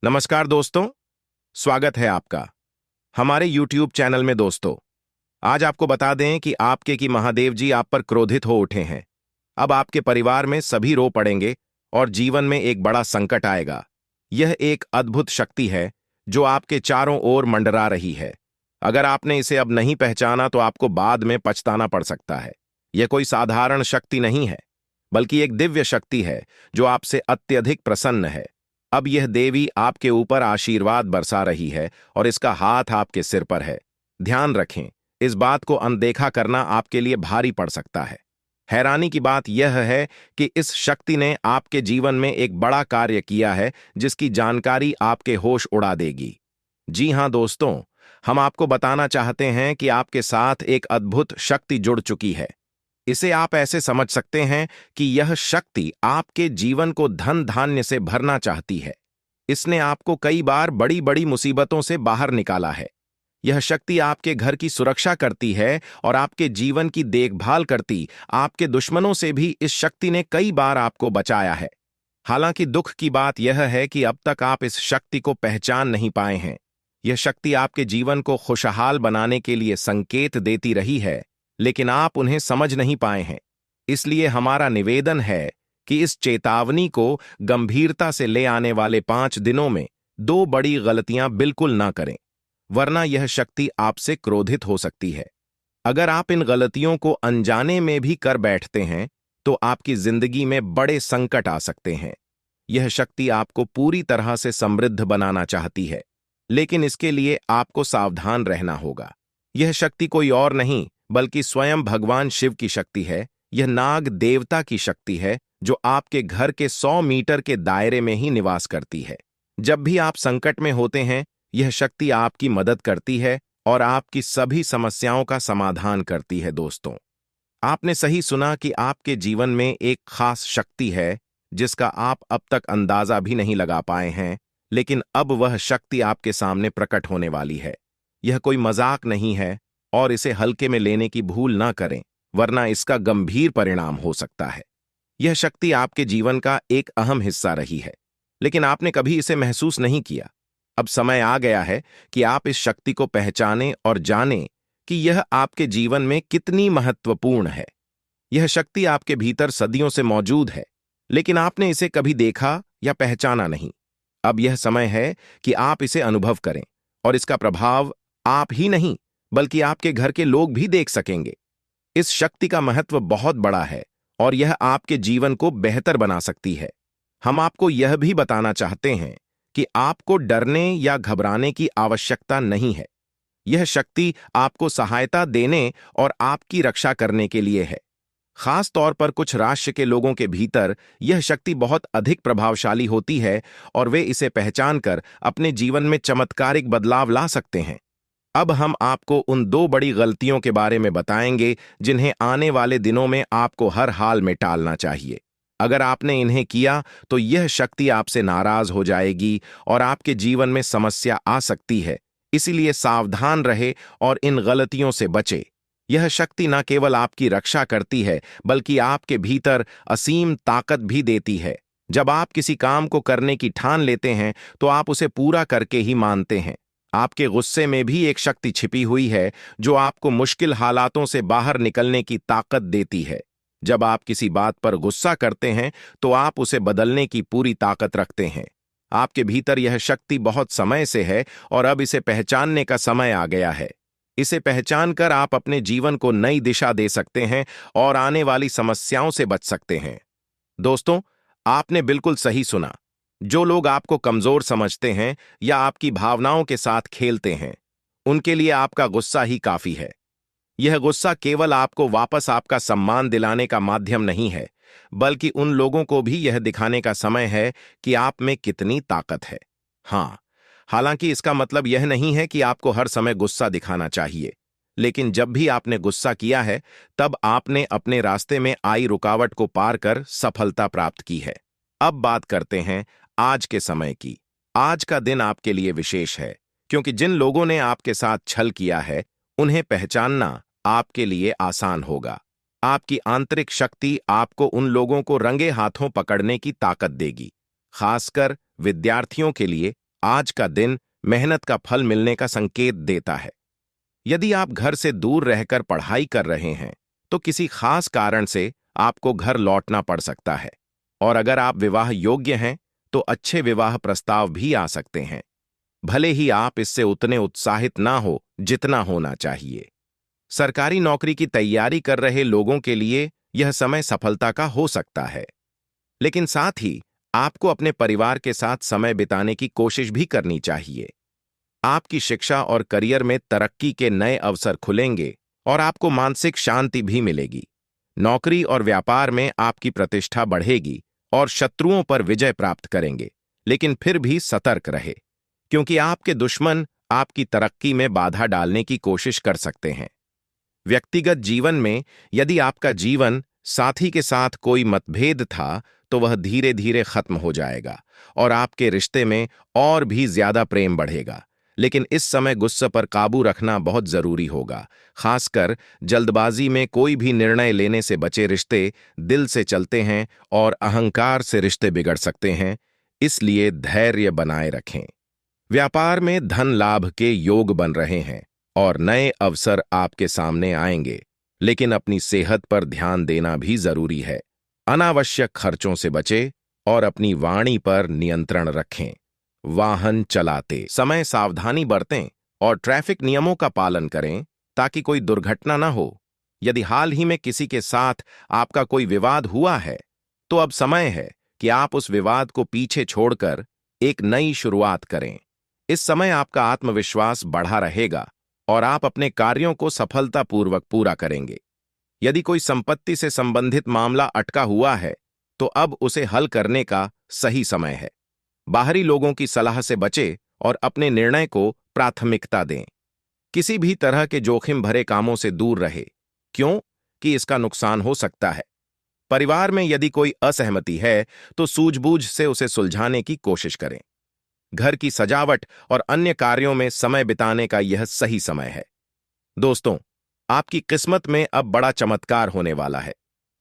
नमस्कार दोस्तों, स्वागत है आपका हमारे YouTube चैनल में। दोस्तों, आज आपको बता दें कि आपके की महादेव जी आप पर क्रोधित हो उठे हैं। अब आपके परिवार में सभी रो पड़ेंगे और जीवन में एक बड़ा संकट आएगा। यह एक अद्भुत शक्ति है जो आपके चारों ओर मंडरा रही है। अगर आपने इसे अब नहीं पहचाना तो आपको बाद में पछताना पड़ सकता है। यह कोई साधारण शक्ति नहीं है, बल्कि एक दिव्य शक्ति है जो आपसे अत्यधिक प्रसन्न है। अब यह देवी आपके ऊपर आशीर्वाद बरसा रही है और इसका हाथ आपके सिर पर है। ध्यान रखें, इस बात को अनदेखा करना आपके लिए भारी पड़ सकता है। हैरानी की बात यह है कि इस शक्ति ने आपके जीवन में एक बड़ा कार्य किया है जिसकी जानकारी आपके होश उड़ा देगी। जी हां दोस्तों, हम आपको बताना चाहते हैं कि आपके साथ एक अद्भुत शक्ति जुड़ चुकी है। इसे आप ऐसे समझ सकते हैं कि यह शक्ति आपके जीवन को धन धान्य से भरना चाहती है। इसने आपको कई बार बड़ी बड़ी मुसीबतों से बाहर निकाला है। यह शक्ति आपके घर की सुरक्षा करती है और आपके जीवन की देखभाल करती। आपके दुश्मनों से भी इस शक्ति ने कई बार आपको बचाया है। हालांकि दुख की बात यह है कि अब तक आप इस शक्ति को पहचान नहीं पाए हैं। यह शक्ति आपके जीवन को खुशहाल बनाने के लिए संकेत देती रही है, लेकिन आप उन्हें समझ नहीं पाए हैं। इसलिए हमारा निवेदन है कि इस चेतावनी को गंभीरता से ले आने वाले 5 दिनों में 2 बड़ी गलतियां बिल्कुल ना करें, वरना यह शक्ति आपसे क्रोधित हो सकती है। अगर आप इन गलतियों को अनजाने में भी कर बैठते हैं तो आपकी जिंदगी में बड़े संकट आ सकते हैं। यह शक्ति आपको पूरी तरह से समृद्ध बनाना चाहती है, लेकिन इसके लिए आपको सावधान रहना होगा। यह शक्ति कोई और नहीं बल्कि स्वयं भगवान शिव की शक्ति है। यह नाग देवता की शक्ति है जो आपके घर के 100 मीटर के दायरे में ही निवास करती है। जब भी आप संकट में होते हैं, यह शक्ति आपकी मदद करती है और आपकी सभी समस्याओं का समाधान करती है। दोस्तों, आपने सही सुना कि आपके जीवन में एक खास शक्ति है जिसका आप अब तक अंदाजा भी नहीं लगा पाए हैं, लेकिन अब वह शक्ति आपके सामने प्रकट होने वाली है। यह कोई मजाक नहीं है और इसे हल्के में लेने की भूल ना करें, वरना इसका गंभीर परिणाम हो सकता है। यह शक्ति आपके जीवन का एक अहम हिस्सा रही है, लेकिन आपने कभी इसे महसूस नहीं किया। अब समय आ गया है कि आप इस शक्ति को पहचानें और जानें कि यह आपके जीवन में कितनी महत्वपूर्ण है। यह शक्ति आपके भीतर सदियों से मौजूद है, लेकिन आपने इसे कभी देखा या पहचाना नहीं। अब यह समय है कि आप इसे अनुभव करें और इसका प्रभाव आप ही नहीं बल्कि आपके घर के लोग भी देख सकेंगे। इस शक्ति का महत्व बहुत बड़ा है और यह आपके जीवन को बेहतर बना सकती है। हम आपको यह भी बताना चाहते हैं कि आपको डरने या घबराने की आवश्यकता नहीं है। यह शक्ति आपको सहायता देने और आपकी रक्षा करने के लिए है। खास तौर पर कुछ राष्ट्र के लोगों के भीतर यह शक्ति बहुत अधिक प्रभावशाली होती है और वे इसे पहचानकर अपने जीवन में चमत्कारिक बदलाव ला सकते हैं। अब हम आपको उन 2 बड़ी गलतियों के बारे में बताएंगे जिन्हें आने वाले दिनों में आपको हर हाल में टालना चाहिए। अगर आपने इन्हें किया तो यह शक्ति आपसे नाराज हो जाएगी और आपके जीवन में समस्या आ सकती है। इसीलिए सावधान रहे और इन गलतियों से बचे। यह शक्ति न केवल आपकी रक्षा करती है बल्कि आपके भीतर असीम ताकत भी देती है। जब आप किसी काम को करने की ठान लेते हैं तो आप उसे पूरा करके ही मानते हैं। आपके गुस्से में भी एक शक्ति छिपी हुई है जो आपको मुश्किल हालातों से बाहर निकलने की ताकत देती है। जब आप किसी बात पर गुस्सा करते हैं तो आप उसे बदलने की पूरी ताकत रखते हैं। आपके भीतर यह शक्ति बहुत समय से है और अब इसे पहचानने का समय आ गया है। इसे पहचानकर आप अपने जीवन को नई दिशा दे सकते हैं और आने वाली समस्याओं से बच सकते हैं। दोस्तों, आपने बिल्कुल सही सुना। जो लोग आपको कमजोर समझते हैं या आपकी भावनाओं के साथ खेलते हैं, उनके लिए आपका गुस्सा ही काफी है। यह गुस्सा केवल आपको वापस आपका सम्मान दिलाने का माध्यम नहीं है, बल्कि उन लोगों को भी यह दिखाने का समय है कि आप में कितनी ताकत है। हाँ, हालांकि इसका मतलब यह नहीं है कि आपको हर समय गुस्सा दिखाना चाहिए, लेकिन जब भी आपने गुस्सा किया है, तब आपने अपने रास्ते में आई रुकावट को पार कर सफलता प्राप्त की है। अब बात करते हैं आज के समय की। आज का दिन आपके लिए विशेष है, क्योंकि जिन लोगों ने आपके साथ छल किया है, उन्हें पहचानना आपके लिए आसान होगा। आपकी आंतरिक शक्ति आपको उन लोगों को रंगे हाथों पकड़ने की ताकत देगी। खासकर विद्यार्थियों के लिए आज का दिन मेहनत का फल मिलने का संकेत देता है। यदि आप घर से दूर रहकर पढ़ाई कर रहे हैं तो किसी खास कारण से आपको घर लौटना पड़ सकता है। और अगर आप विवाह योग्य हैं तो अच्छे विवाह प्रस्ताव भी आ सकते हैं, भले ही आप इससे उतने उत्साहित ना हो जितना होना चाहिए। सरकारी नौकरी की तैयारी कर रहे लोगों के लिए यह समय सफलता का हो सकता है, लेकिन साथ ही आपको अपने परिवार के साथ समय बिताने की कोशिश भी करनी चाहिए। आपकी शिक्षा और करियर में तरक्की के नए अवसर खुलेंगे और आपको मानसिक शांति भी मिलेगी। नौकरी और व्यापार में आपकी प्रतिष्ठा बढ़ेगी और शत्रुओं पर विजय प्राप्त करेंगे, लेकिन फिर भी सतर्क रहे, क्योंकि आपके दुश्मन आपकी तरक्की में बाधा डालने की कोशिश कर सकते हैं। व्यक्तिगत जीवन में यदि आपका जीवन साथी के साथ कोई मतभेद था तो वह धीरे धीरे खत्म हो जाएगा और आपके रिश्ते में और भी ज्यादा प्रेम बढ़ेगा। लेकिन इस समय गुस्से पर काबू रखना बहुत जरूरी होगा, खासकर जल्दबाजी में कोई भी निर्णय लेने से बचे। रिश्ते दिल से चलते हैं और अहंकार से रिश्ते बिगड़ सकते हैं, इसलिए धैर्य बनाए रखें। व्यापार में धन लाभ के योग बन रहे हैं और नए अवसर आपके सामने आएंगे, लेकिन अपनी सेहत पर ध्यान देना भी जरूरी है। अनावश्यक खर्चों से बचें और अपनी वाणी पर नियंत्रण रखें। वाहन चलाते समय सावधानी बरतें और ट्रैफिक नियमों का पालन करें ताकि कोई दुर्घटना न हो। यदि हाल ही में किसी के साथ आपका कोई विवाद हुआ है तो अब समय है कि आप उस विवाद को पीछे छोड़कर एक नई शुरुआत करें। इस समय आपका आत्मविश्वास बढ़ा रहेगा और आप अपने कार्यों को सफलतापूर्वक पूरा करेंगे। यदि कोई संपत्ति से संबंधित मामला अटका हुआ है तो अब उसे हल करने का सही समय है। बाहरी लोगों की सलाह से बचें और अपने निर्णय को प्राथमिकता दें। किसी भी तरह के जोखिम भरे कामों से दूर रहे, क्यों कि इसका नुकसान हो सकता है। परिवार में यदि कोई असहमति है तो सूझबूझ से उसे सुलझाने की कोशिश करें। घर की सजावट और अन्य कार्यों में समय बिताने का यह सही समय है। दोस्तों, आपकी किस्मत में अब बड़ा चमत्कार होने वाला है।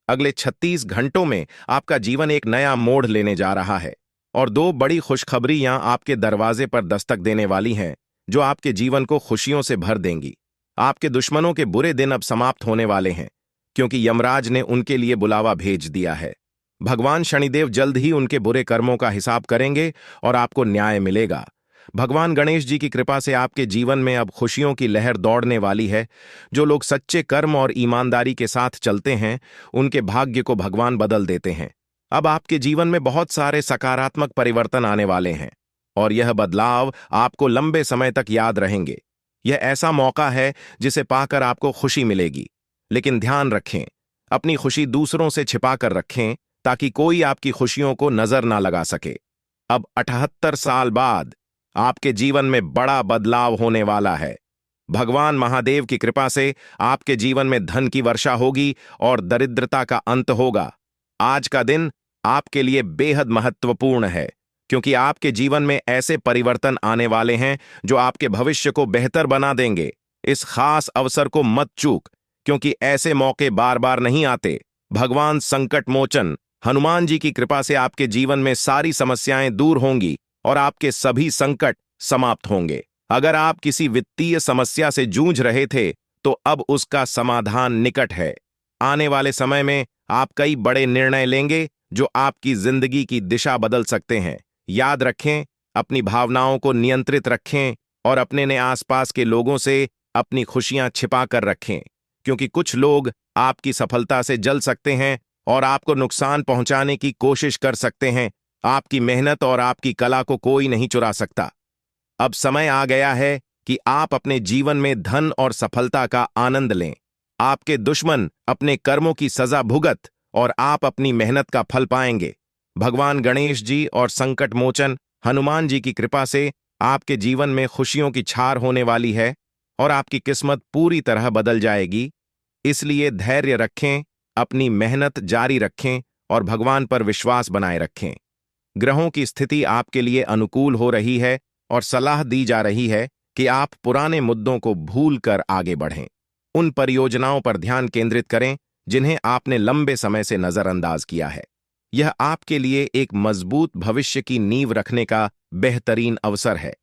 अगले 36 घंटों में आपका जीवन एक नया मोड़ लेने जा रहा है और दो बड़ी खुशखबरियां आपके दरवाजे पर दस्तक देने वाली हैं, जो आपके जीवन को खुशियों से भर देंगी। आपके दुश्मनों के बुरे दिन अब समाप्त होने वाले हैं, क्योंकि यमराज ने उनके लिए बुलावा भेज दिया है। भगवान शनिदेव जल्द ही उनके बुरे कर्मों का हिसाब करेंगे और आपको न्याय मिलेगा। भगवान गणेश जी की कृपा से आपके जीवन में अब खुशियों की लहर दौड़ने वाली है। जो लोग सच्चे कर्म और ईमानदारी के साथ चलते हैं, उनके भाग्य को भगवान बदल देते हैं। अब आपके जीवन में बहुत सारे सकारात्मक परिवर्तन आने वाले हैं और यह बदलाव आपको लंबे समय तक याद रहेंगे। यह ऐसा मौका है जिसे पाकर आपको खुशी मिलेगी, लेकिन ध्यान रखें, अपनी खुशी दूसरों से छिपा कर रखें ताकि कोई आपकी खुशियों को नजर ना लगा सके। अब 78 साल बाद आपके जीवन में बड़ा बदलाव होने वाला है। भगवान महादेव की कृपा से आपके जीवन में धन की वर्षा होगी और दरिद्रता का अंत होगा। आज का दिन आपके लिए बेहद महत्वपूर्ण है, क्योंकि आपके जीवन में ऐसे परिवर्तन आने वाले हैं जो आपके भविष्य को बेहतर बना देंगे। इस खास अवसर को मत चूक, क्योंकि ऐसे मौके बार बार नहीं आते। भगवान संकट मोचन हनुमान जी की कृपा से आपके जीवन में सारी समस्याएं दूर होंगी और आपके सभी संकट समाप्त होंगे। अगर आप किसी वित्तीय समस्या से जूझ रहे थे तो अब उसका समाधान निकट है। आने वाले समय में आप कई बड़े निर्णय लेंगे जो आपकी जिंदगी की दिशा बदल सकते हैं। याद रखें, अपनी भावनाओं को नियंत्रित रखें और अपने ने आसपास के लोगों से अपनी खुशियां छिपा कर रखें, क्योंकि कुछ लोग आपकी सफलता से जल सकते हैं और आपको नुकसान पहुंचाने की कोशिश कर सकते हैं। आपकी मेहनत और आपकी कला को कोई नहीं चुरा सकता। अब समय आ गया है कि आप अपने जीवन में धन और सफलता का आनंद लें। आपके दुश्मन अपने कर्मों की सजा भुगत और आप अपनी मेहनत का फल पाएंगे। भगवान गणेश जी और संकट मोचन हनुमान जी की कृपा से आपके जीवन में खुशियों की छार होने वाली है और आपकी किस्मत पूरी तरह बदल जाएगी। इसलिए धैर्य रखें, अपनी मेहनत जारी रखें और भगवान पर विश्वास बनाए रखें। ग्रहों की स्थिति आपके लिए अनुकूल हो रही है और सलाह दी जा रही है कि आप पुराने मुद्दों को भूलकर आगे बढ़ें। उन परियोजनाओं पर ध्यान केंद्रित करें जिन्हें आपने लंबे समय से नजरअंदाज किया है। यह आपके लिए एक मजबूत भविष्य की नींव रखने का बेहतरीन अवसर है।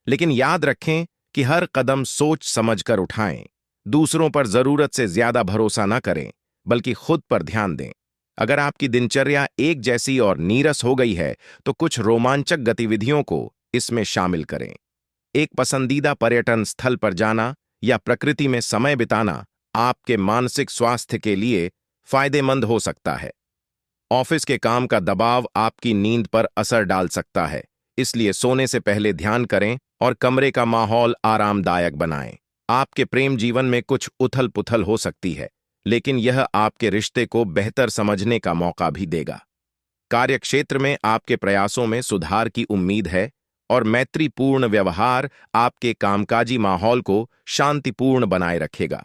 लेकिन याद रखें कि हर कदम सोच समझकर उठाएं। दूसरों पर जरूरत से ज्यादा भरोसा न करें, बल्कि खुद पर ध्यान दें। अगर आपकी दिनचर्या एक जैसी और नीरस हो गई है, तो कुछ रोमांचक गतिविधियों को इसमें शामिल करें। एक पसंदीदा पर्यटन स्थल पर जाना या प्रकृति में समय बिताना आपके मानसिक स्वास्थ्य के लिए फायदेमंद हो सकता है। ऑफिस के काम का दबाव आपकी नींद पर असर डाल सकता है, इसलिए सोने से पहले ध्यान करें और कमरे का माहौल आरामदायक बनाएं। आपके प्रेम जीवन में कुछ उथल पुथल हो सकती है, लेकिन यह आपके रिश्ते को बेहतर समझने का मौका भी देगा। कार्यक्षेत्र में आपके प्रयासों में सुधार की उम्मीद है और मैत्रीपूर्ण व्यवहार आपके कामकाजी माहौल को शांतिपूर्ण बनाए रखेगा।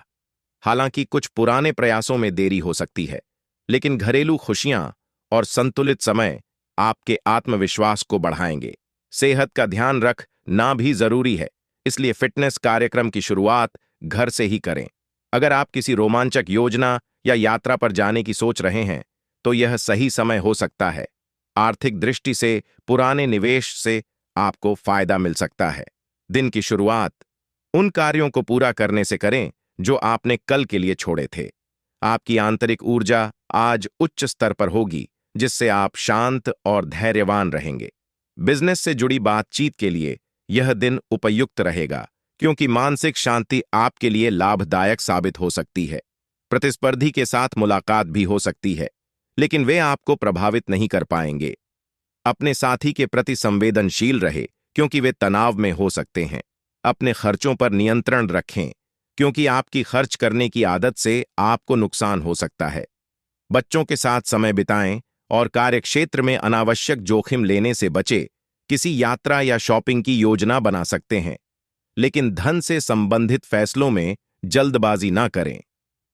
हालांकि कुछ पुराने प्रयासों में देरी हो सकती है, लेकिन घरेलू खुशियां और संतुलित समय आपके आत्मविश्वास को बढ़ाएंगे। सेहत का ध्यान रखना भी जरूरी है, इसलिए फिटनेस कार्यक्रम की शुरुआत घर से ही करें। अगर आप किसी रोमांचक योजना या यात्रा पर जाने की सोच रहे हैं, तो यह सही समय हो सकता है। आर्थिक दृष्टि से पुराने निवेश से आपको फायदा मिल सकता है। दिन की शुरुआत उन कार्यों को पूरा करने से करें जो आपने कल के लिए छोड़े थे। आपकी आंतरिक ऊर्जा आज उच्च स्तर पर होगी, जिससे आप शांत और धैर्यवान रहेंगे। बिजनेस से जुड़ी बातचीत के लिए यह दिन उपयुक्त रहेगा, क्योंकि मानसिक शांति आपके लिए लाभदायक साबित हो सकती है। प्रतिस्पर्धी के साथ मुलाकात भी हो सकती है, लेकिन वे आपको प्रभावित नहीं कर पाएंगे। अपने साथी के प्रति संवेदनशील रहे, क्योंकि वे तनाव में हो सकते हैं। अपने खर्चों पर नियंत्रण रखें, क्योंकि आपकी खर्च करने की आदत से आपको नुकसान हो सकता है। बच्चों के साथ समय बिताएं और कार्यक्षेत्र में अनावश्यक जोखिम लेने से बचें। किसी यात्रा या शॉपिंग की योजना बना सकते हैं, लेकिन धन से संबंधित फैसलों में जल्दबाजी ना करें।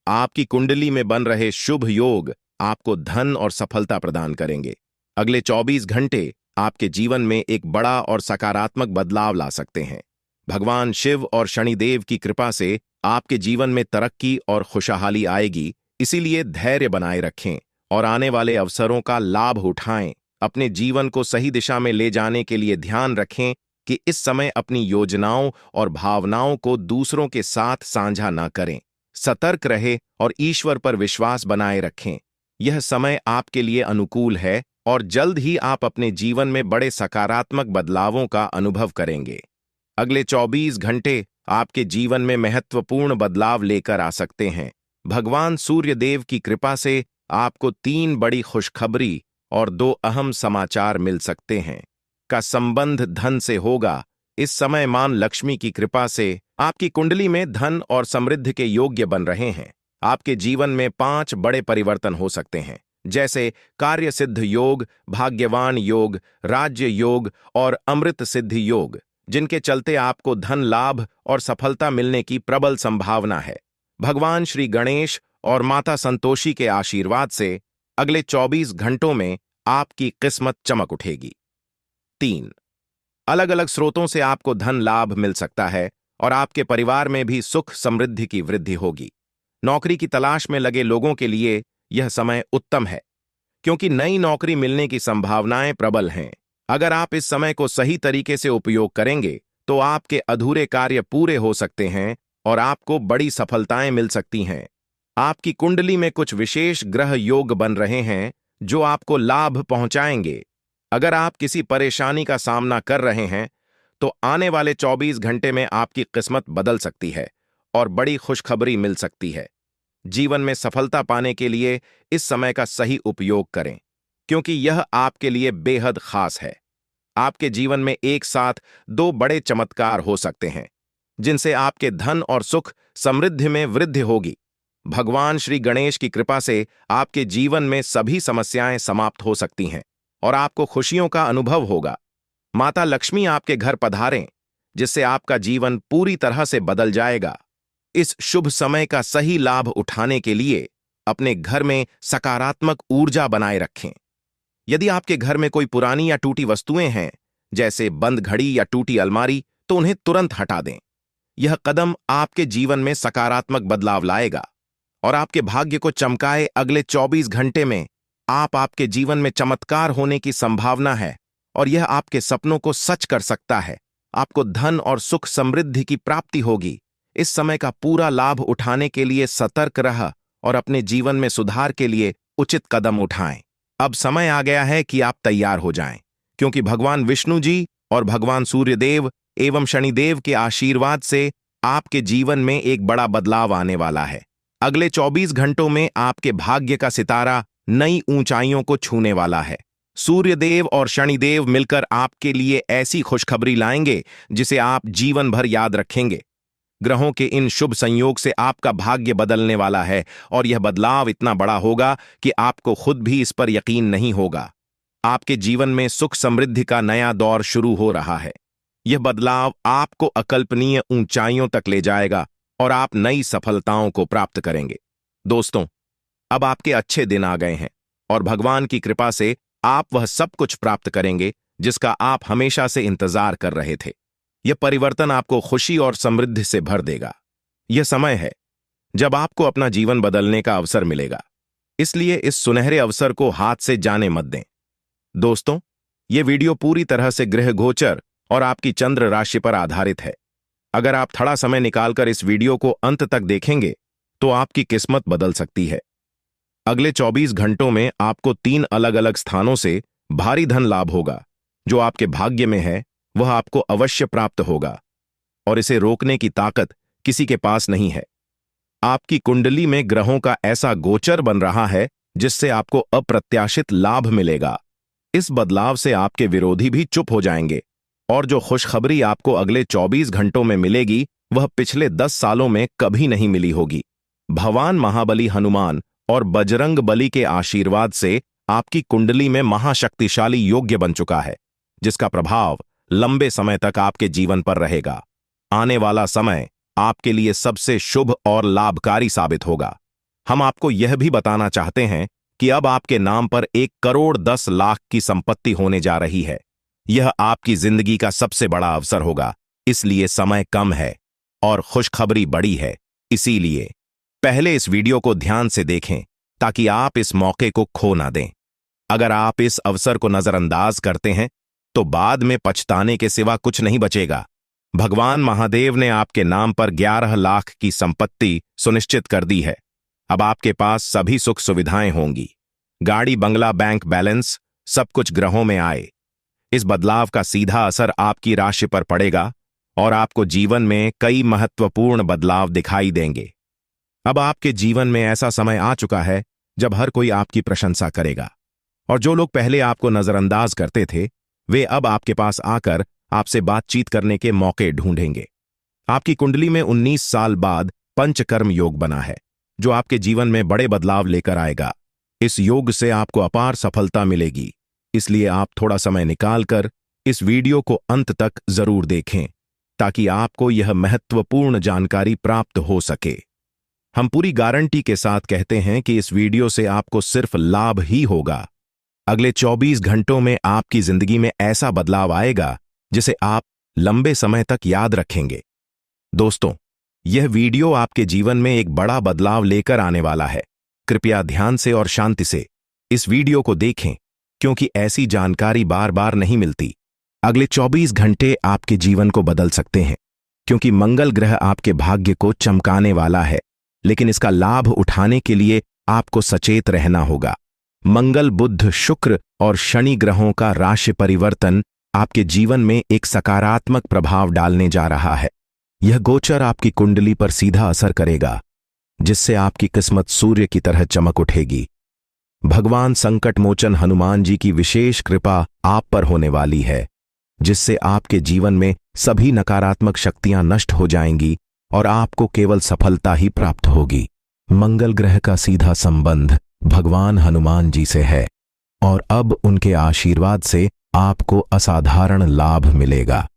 आपकी कुंडली में बन रहे शुभ योग आपको धन और सफलता प्रदान करेंगे। अगले 24 घंटे आपके जीवन में एक बड़ा और सकारात्मक बदलाव ला सकते हैं। भगवान शिव और शनिदेव की कृपा से आपके जीवन में तरक्की और खुशहाली आएगी, इसीलिए धैर्य बनाए रखें और आने वाले अवसरों का लाभ उठाएं। अपने जीवन को सही दिशा में ले जाने के लिए ध्यान रखें कि इस समय अपनी योजनाओं और भावनाओं को दूसरों के साथ साझा न करें। सतर्क रहे और ईश्वर पर विश्वास बनाए रखें। यह समय आपके लिए अनुकूल है और जल्द ही आप अपने जीवन में बड़े सकारात्मक बदलावों का अनुभव करेंगे। अगले 24 घंटे आपके जीवन में महत्वपूर्ण बदलाव लेकर आ सकते हैं। भगवान सूर्यदेव की कृपा से आपको 3 बड़ी खुशखबरी और 2 अहम समाचार मिल सकते हैं। का संबंध धन से होगा। इस समय मां लक्ष्मी की कृपा से आपकी कुंडली में धन और समृद्धि के योग्य बन रहे हैं। आपके जीवन में 5 बड़े परिवर्तन हो सकते हैं, जैसे कार्य सिद्ध योग, भाग्यवान योग, राज्य योग और अमृत सिद्धि योग, जिनके चलते आपको धन लाभ और सफलता मिलने की प्रबल संभावना है। भगवान श्री गणेश और माता संतोषी के आशीर्वाद से अगले 24 घंटों में आपकी किस्मत चमक उठेगी। 3 अलग अलग स्रोतों से आपको धन लाभ मिल सकता है और आपके परिवार में भी सुख समृद्धि की वृद्धि होगी। नौकरी की तलाश में लगे लोगों के लिए यह समय उत्तम है, क्योंकि नई नौकरी मिलने की संभावनाएं प्रबल हैं। अगर आप इस समय को सही तरीके से उपयोग करेंगे, तो आपके अधूरे कार्य पूरे हो सकते हैं और आपको बड़ी सफलताएं मिल सकती हैं। आपकी कुंडली में कुछ विशेष ग्रह योग बन रहे हैं जो आपको लाभ पहुंचाएंगे। अगर आप किसी परेशानी का सामना कर रहे हैं, तो आने वाले 24 घंटे में आपकी किस्मत बदल सकती है और बड़ी खुशखबरी मिल सकती है। जीवन में सफलता पाने के लिए इस समय का सही उपयोग करें, क्योंकि यह आपके लिए बेहद खास है। आपके जीवन में एक साथ 2 बड़े चमत्कार हो सकते हैं, जिनसे आपके धन और सुख समृद्धि में वृद्धि होगी। भगवान श्री गणेश की कृपा से आपके जीवन में सभी समस्याएं समाप्त हो सकती हैं और आपको खुशियों का अनुभव होगा। माता लक्ष्मी आपके घर पधारें, जिससे आपका जीवन पूरी तरह से बदल जाएगा। इस शुभ समय का सही लाभ उठाने के लिए अपने घर में सकारात्मक ऊर्जा बनाए रखें। यदि आपके घर में कोई पुरानी या टूटी वस्तुएं हैं, जैसे बंद घड़ी या टूटी अलमारी, तो उन्हें तुरंत हटा दें। यह कदम आपके जीवन में सकारात्मक बदलाव लाएगा और आपके भाग्य को चमकाए। अगले 24 घंटे में आपके जीवन में चमत्कार होने की संभावना है और यह आपके सपनों को सच कर सकता है। आपको धन और सुख समृद्धि की प्राप्ति होगी। इस समय का पूरा लाभ उठाने के लिए सतर्क रह और अपने जीवन में सुधार के लिए उचित कदम उठाएं। अब समय आ गया है कि आप तैयार हो जाएं, क्योंकि भगवान विष्णु जी और भगवान सूर्यदेव एवं शनिदेव के आशीर्वाद से आपके जीवन में एक बड़ा बदलाव आने वाला है। अगले 24 घंटों में आपके भाग्य का सितारा नई ऊंचाइयों को छूने वाला है। सूर्यदेव और शनिदेव मिलकर आपके लिए ऐसी खुशखबरी लाएंगे जिसे आप जीवन भर याद रखेंगे। ग्रहों के इन शुभ संयोग से आपका भाग्य बदलने वाला है और यह बदलाव इतना बड़ा होगा कि आपको खुद भी इस पर यकीन नहीं होगा। आपके जीवन में सुख समृद्धि का नया दौर शुरू हो रहा है। यह बदलाव आपको अकल्पनीय ऊंचाइयों तक ले जाएगा और आप नई सफलताओं को प्राप्त करेंगे। दोस्तों, अब आपके अच्छे दिन आ गए हैं और भगवान की कृपा से आप वह सब कुछ प्राप्त करेंगे जिसका आप हमेशा से इंतजार कर रहे थे। यह परिवर्तन आपको खुशी और समृद्धि से भर देगा। यह समय है जब आपको अपना जीवन बदलने का अवसर मिलेगा, इसलिए इस सुनहरे अवसर को हाथ से जाने मत दें। दोस्तों, यह वीडियो पूरी तरह से ग्रह गोचर और आपकी चंद्र राशि पर आधारित है। अगर आप थोड़ा समय निकालकर इस वीडियो को अंत तक देखेंगे तो आपकी किस्मत बदल सकती है। अगले 24 घंटों में आपको 3 अलग अलग स्थानों से भारी धन लाभ होगा। जो आपके भाग्य में है वह आपको अवश्य प्राप्त होगा और इसे रोकने की ताकत किसी के पास नहीं है। आपकी कुंडली में ग्रहों का ऐसा गोचर बन रहा है जिससे आपको अप्रत्याशित लाभ मिलेगा। इस बदलाव से आपके विरोधी भी चुप हो जाएंगे और जो खुशखबरी आपको अगले 24 घंटों में मिलेगी वह पिछले 10 सालों में कभी नहीं मिली होगी। भगवान महाबली हनुमान और बजरंग बली के आशीर्वाद से आपकी कुंडली में महाशक्तिशाली योग्य बन चुका है, जिसका प्रभाव लंबे समय तक आपके जीवन पर रहेगा। आने वाला समय आपके लिए सबसे शुभ और लाभकारी साबित होगा। हम आपको यह भी बताना चाहते हैं कि अब आपके नाम पर 1,10,00,000 की संपत्ति होने जा रही है। यह आपकी जिंदगी का सबसे बड़ा अवसर होगा, इसलिए समय कम है और खुशखबरी बड़ी है। इसीलिए पहले इस वीडियो को ध्यान से देखें ताकि आप इस मौके को खो ना दें। अगर आप इस अवसर को नजरअंदाज करते हैं तो बाद में पछताने के सिवा कुछ नहीं बचेगा। भगवान महादेव ने आपके नाम पर 11 लाख की संपत्ति सुनिश्चित कर दी है। अब आपके पास सभी सुख सुविधाएं होंगी। गाड़ी, बंगला, बैंक बैलेंस, सब कुछ ग्रहों में आए। इस बदलाव का सीधा असर आपकी राशि पर पड़ेगा और आपको जीवन में कई महत्वपूर्ण बदलाव दिखाई देंगे। अब आपके जीवन में ऐसा समय आ चुका है जब हर कोई आपकी प्रशंसा करेगा और जो लोग पहले आपको नजरअंदाज करते थे वे अब आपके पास आकर आपसे बातचीत करने के मौके ढूंढेंगे। आपकी कुंडली में 19 साल बाद पंचकर्म योग बना है, जो आपके जीवन में बड़े बदलाव लेकर आएगा। इस योग से आपको अपार सफलता मिलेगी, इसलिए आप थोड़ा समय निकालकर इस वीडियो को अंत तक जरूर देखें ताकि आपको यह महत्वपूर्ण जानकारी प्राप्त हो सके। हम पूरी गारंटी के साथ कहते हैं कि इस वीडियो से आपको सिर्फ लाभ ही होगा। अगले 24 घंटों में आपकी जिंदगी में ऐसा बदलाव आएगा जिसे आप लंबे समय तक याद रखेंगे। दोस्तों, यह वीडियो आपके जीवन में एक बड़ा बदलाव लेकर आने वाला है। कृपया ध्यान से और शांति से इस वीडियो को देखें, क्योंकि ऐसी जानकारी बार बार नहीं मिलती। अगले 24 घंटे आपके जीवन को बदल सकते हैं, क्योंकि मंगल ग्रह आपके भाग्य को चमकाने वाला है, लेकिन इसका लाभ उठाने के लिए आपको सचेत रहना होगा। मंगल, बुध, शुक्र और शनि ग्रहों का राशि परिवर्तन आपके जीवन में एक सकारात्मक प्रभाव डालने जा रहा है। यह गोचर आपकी कुंडली पर सीधा असर करेगा, जिससे आपकी किस्मत सूर्य की तरह चमक उठेगी। भगवान संकट मोचन हनुमान जी की विशेष कृपा आप पर होने वाली है, जिससे आपके जीवन में सभी नकारात्मक शक्तियां नष्ट हो जाएंगी और आपको केवल सफलता ही प्राप्त होगी। मंगल ग्रह का सीधा संबंध भगवान हनुमान जी से है और अब उनके आशीर्वाद से आपको असाधारण लाभ मिलेगा।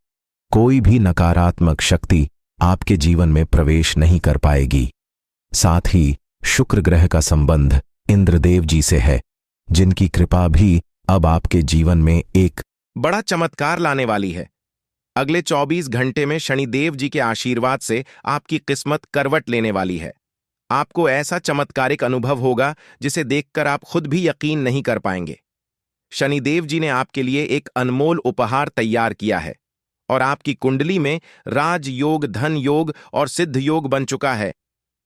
कोई भी नकारात्मक शक्ति आपके जीवन में प्रवेश नहीं कर पाएगी। साथ ही शुक्र ग्रह का संबंध इंद्रदेव जी से है, जिनकी कृपा भी अब आपके जीवन में एक बड़ा चमत्कार लाने वाली है। अगले 24 घंटे में शनिदेव जी के आशीर्वाद से आपकी किस्मत करवट लेने वाली है। आपको ऐसा चमत्कारिक अनुभव होगा जिसे देखकर आप खुद भी यकीन नहीं कर पाएंगे। शनिदेव जी ने आपके लिए एक अनमोल उपहार तैयार किया है और आपकी कुंडली में राजयोग, धन योग और सिद्ध योग बन चुका है।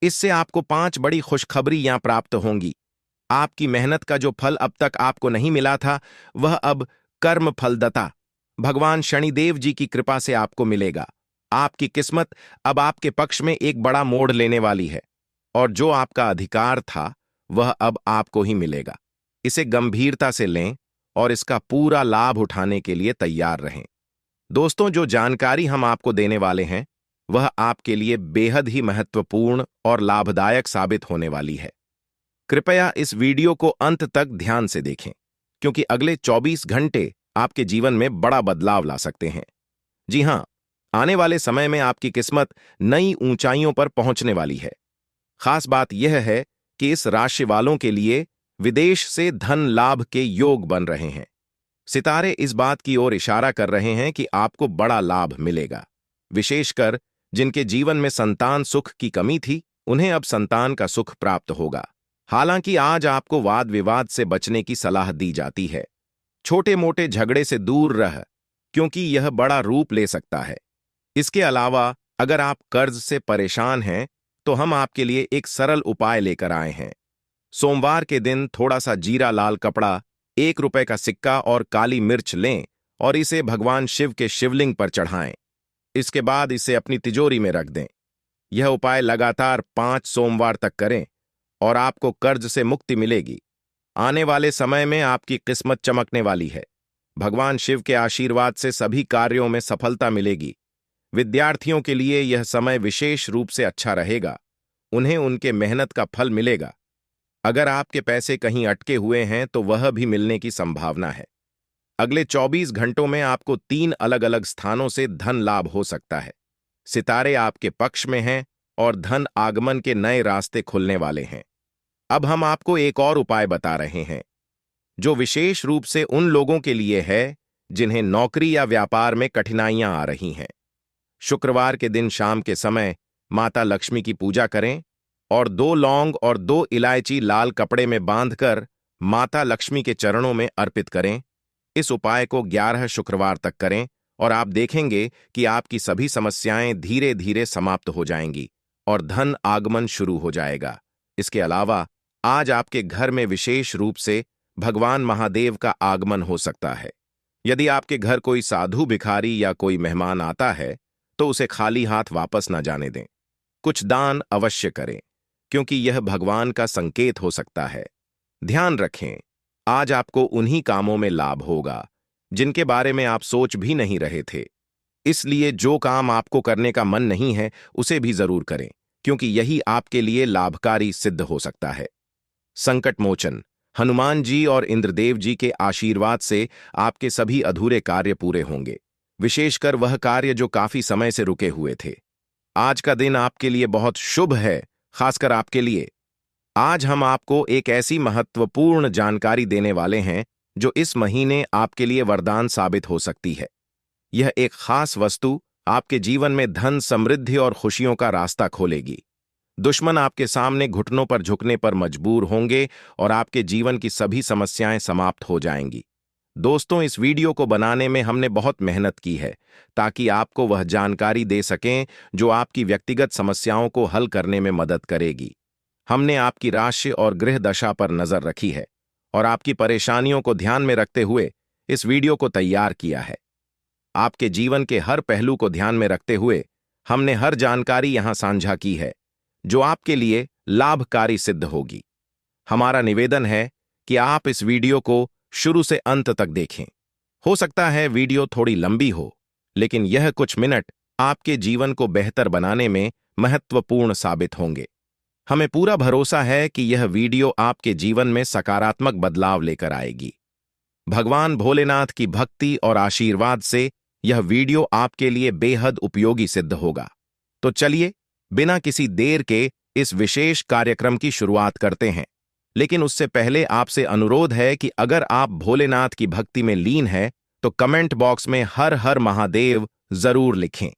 इससे आपको 5 बड़ी खुशखबरियां प्राप्त होंगी। आपकी मेहनत का जो फल अब तक आपको नहीं मिला था, वह अब कर्म फलदाता भगवान शनिदेव जी की कृपा से आपको मिलेगा। आपकी किस्मत अब आपके पक्ष में एक बड़ा मोड़ लेने वाली है और जो आपका अधिकार था वह अब आपको ही मिलेगा। इसे गंभीरता से लें और इसका पूरा लाभ उठाने के लिए तैयार रहें। दोस्तों, जो जानकारी हम आपको देने वाले हैं वह आपके लिए बेहद ही महत्वपूर्ण और लाभदायक साबित होने वाली है। कृपया इस वीडियो को अंत तक ध्यान से देखें, क्योंकि अगले 24 घंटे आपके जीवन में बड़ा बदलाव ला सकते हैं। जी हां, आने वाले समय में आपकी किस्मत नई ऊंचाइयों पर पहुंचने वाली है। खास बात यह है कि इस राशि वालों के लिए विदेश से धन लाभ के योग बन रहे हैं। सितारे इस बात की ओर इशारा कर रहे हैं कि आपको बड़ा लाभ मिलेगा। विशेषकर जिनके जीवन में संतान सुख की कमी थी, उन्हें अब संतान का सुख प्राप्त होगा। हालांकि आज आपको वाद विवाद से बचने की सलाह दी जाती है। छोटे मोटे झगड़े से दूर रह, क्योंकि यह बड़ा रूप ले सकता है। इसके अलावा अगर आप कर्ज से परेशान हैं तो हम आपके लिए एक सरल उपाय लेकर आए हैं। सोमवार के दिन थोड़ा सा जीरा लाल कपड़ा, 1 रुपए का सिक्का और काली मिर्च लें और इसे भगवान शिव के शिवलिंग पर चढ़ाएं। इसके बाद इसे अपनी तिजोरी में रख दें। यह उपाय लगातार 5 सोमवार तक करें और आपको कर्ज से मुक्ति मिलेगी। आने वाले समय में आपकी किस्मत चमकने वाली है। भगवान शिव के आशीर्वाद से सभी कार्यों में सफलता मिलेगी। विद्यार्थियों के लिए यह समय विशेष रूप से अच्छा रहेगा। उन्हें उनके मेहनत का फल मिलेगा। अगर आपके पैसे कहीं अटके हुए हैं तो वह भी मिलने की संभावना है। अगले 24 घंटों में आपको 3 अलग-अलग स्थानों से धन लाभ हो सकता है। सितारे आपके पक्ष में हैं और धन आगमन के नए रास्ते खुलने वाले हैं। अब हम आपको एक और उपाय बता रहे हैं, जो विशेष रूप से उन लोगों के लिए है जिन्हें नौकरी या व्यापार में कठिनाइयां आ रही हैं। शुक्रवार के दिन शाम के समय माता लक्ष्मी की पूजा करें और 2 लौंग और 2 इलायची लाल कपड़े में बांधकर माता लक्ष्मी के चरणों में अर्पित करें। इस उपाय को 11 शुक्रवार तक करें और आप देखेंगे कि आपकी सभी समस्याएं धीरे धीरे समाप्त हो जाएंगी और धन आगमन शुरू हो जाएगा। इसके अलावा आज आपके घर में विशेष रूप से भगवान महादेव का आगमन हो सकता है। यदि आपके घर कोई साधु, भिखारी या कोई मेहमान आता है तो उसे खाली हाथ वापस न जाने दें। कुछ दान अवश्य करें, क्योंकि यह भगवान का संकेत हो सकता है। ध्यान रखें, आज आपको उन्हीं कामों में लाभ होगा जिनके बारे में आप सोच भी नहीं रहे थे। इसलिए जो काम आपको करने का मन नहीं है उसे भी जरूर करें, क्योंकि यही आपके लिए लाभकारी सिद्ध हो सकता है। संकट मोचन हनुमान जी और इंद्रदेव जी के आशीर्वाद से आपके सभी अधूरे कार्य पूरे होंगे, विशेषकर वह कार्य जो काफी समय से रुके हुए थे। आज का दिन आपके लिए बहुत शुभ है, खासकर आपके लिए। आज हम आपको एक ऐसी महत्वपूर्ण जानकारी देने वाले हैं जो इस महीने आपके लिए वरदान साबित हो सकती है। यह एक खास वस्तु आपके जीवन में धन, समृद्धि और खुशियों का रास्ता खोलेगी। दुश्मन आपके सामने घुटनों पर झुकने पर मजबूर होंगे और आपके जीवन की सभी समस्याएं समाप्त हो जाएंगी। दोस्तों, इस वीडियो को बनाने में हमने बहुत मेहनत की है ताकि आपको वह जानकारी दे सकें जो आपकी व्यक्तिगत समस्याओं को हल करने में मदद करेगी। हमने आपकी राशि और गृह दशा पर नजर रखी है और आपकी परेशानियों को ध्यान में रखते हुए इस वीडियो को तैयार किया है। आपके जीवन के हर पहलू को ध्यान में रखते हुए हमने हर जानकारी यहां साझा की है जो आपके लिए लाभकारी सिद्ध होगी। हमारा निवेदन है कि आप इस वीडियो को शुरू से अंत तक देखें। हो सकता है वीडियो थोड़ी लंबी हो, लेकिन यह कुछ मिनट आपके जीवन को बेहतर बनाने में महत्वपूर्ण साबित होंगे। हमें पूरा भरोसा है कि यह वीडियो आपके जीवन में सकारात्मक बदलाव लेकर आएगी। भगवान भोलेनाथ की भक्ति और आशीर्वाद से यह वीडियो आपके लिए बेहद उपयोगी सिद्ध होगा। तो चलिए, बिना किसी देर के इस विशेष कार्यक्रम की शुरुआत करते हैं। लेकिन उससे पहले आपसे अनुरोध है कि अगर आप भोलेनाथ की भक्ति में लीन हैं तो कमेंट बॉक्स में हर हर महादेव जरूर लिखें।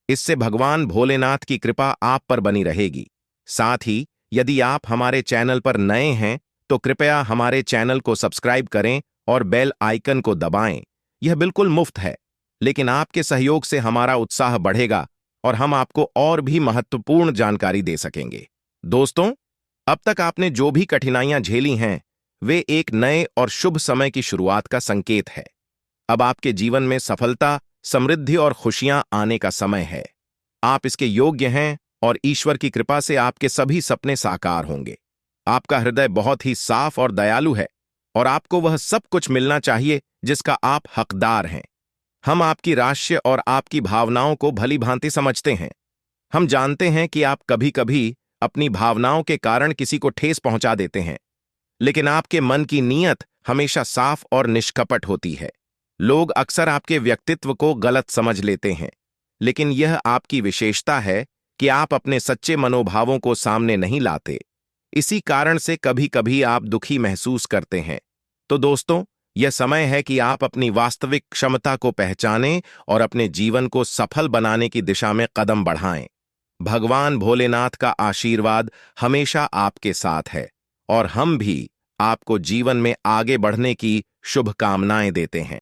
इससे भगवान भोलेनाथ की कृपा आप पर बनी रहेगी। साथ ही यदि आप हमारे चैनल पर नए हैं तो कृपया हमारे चैनल को सब्सक्राइब करें और बेल आइकन को दबाएं। यह बिल्कुल मुफ्त है, लेकिन आपके सहयोग से हमारा उत्साह बढ़ेगा और हम आपको और भी महत्वपूर्ण जानकारी दे सकेंगे। दोस्तों, अब तक आपने जो भी कठिनाइयां झेली हैं, वे एक नए और शुभ समय की शुरुआत का संकेत है। अब आपके जीवन में सफलता, समृद्धि और खुशियां आने का समय है। आप इसके योग्य हैं और ईश्वर की कृपा से आपके सभी सपने साकार होंगे। आपका हृदय बहुत ही साफ और दयालु है और आपको वह सब कुछ मिलना चाहिए जिसका आप हकदार हैं। हम आपकी राशि और आपकी भावनाओं को भली भांति समझते हैं। हम जानते हैं कि आप कभी-कभी अपनी भावनाओं के कारण किसी को ठेस पहुंचा देते हैं, लेकिन आपके मन की नीयत हमेशा साफ और निष्कपट होती है। लोग अक्सर आपके व्यक्तित्व को गलत समझ लेते हैं, लेकिन यह आपकी विशेषता है कि आप अपने सच्चे मनोभावों को सामने नहीं लाते। इसी कारण से कभी-कभी आप दुखी महसूस करते हैं। तो दोस्तों, यह समय है कि आप अपनी वास्तविक क्षमता को पहचानें और अपने जीवन को सफल बनाने की दिशा में कदम बढ़ाएं। भगवान भोलेनाथ का आशीर्वाद हमेशा आपके साथ है और हम भी आपको जीवन में आगे बढ़ने की शुभकामनाएं देते हैं।